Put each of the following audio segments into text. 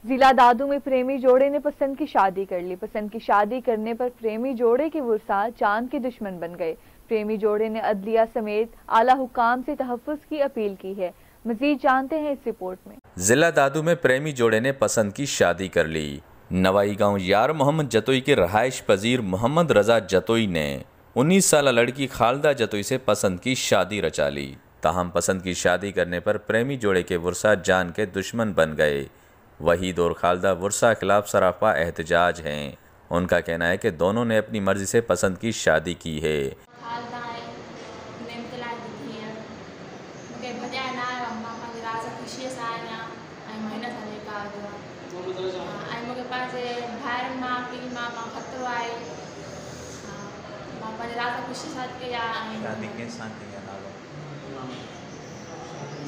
जिला दादू में प्रेमी जोड़े ने पसंद की शादी कर ली। पसंद की शादी करने पर प्रेमी जोड़े के वुरसा जान के दुश्मन बन गए। प्रेमी जोड़े ने अदलिया समेत आला हुकाम से तहफ्फुज की अपील की है। मजीद जानते हैं इस रिपोर्ट में। जिला दादू में प्रेमी जोड़े ने पसंद की शादी कर ली। नवाई गांव यार मोहम्मद जतोई के रहायश पजीर मोहम्मद रजा जतोई ने 19 साल लड़की खालदा जतोई से पसंद की शादी रचा ली। ताहम पसंद की शादी करने पर प्रेमी जोड़े के वुरसा जान के दुश्मन बन गए। वहीद और खालदा वुरसा खिलाफ सरापा एहतजाज हैं। उनका कहना है कि दोनों ने अपनी मर्जी से पसंद की शादी की है।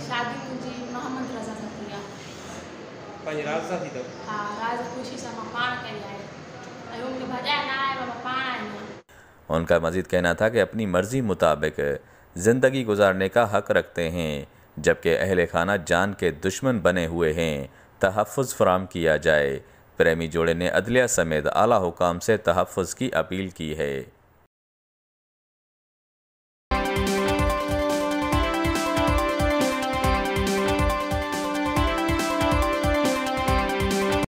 शादी मुंहिंजी मोहम्मद रज़ा सां थी आहे। पंहिंजे राज़ सां थी अथव? हा, राज़ ख़ुशी सां मां पाण कई आहे ऐं मूंखे भॼाए न आयो, मां पाण आई आहियां। उनका मजीद कहना था कि अपनी मर्जी मुताबिक ज़िंदगी गुजारने का हक रखते हैं, जबकि अहले खाना जान के दुश्मन बने हुए हैं। तहफ़्फ़ुज़ फराहम किया जाए। प्रेमी जोड़े ने अदलिया समेत आला हुकाम से तहफ़्फ़ुज़ की अपील की है।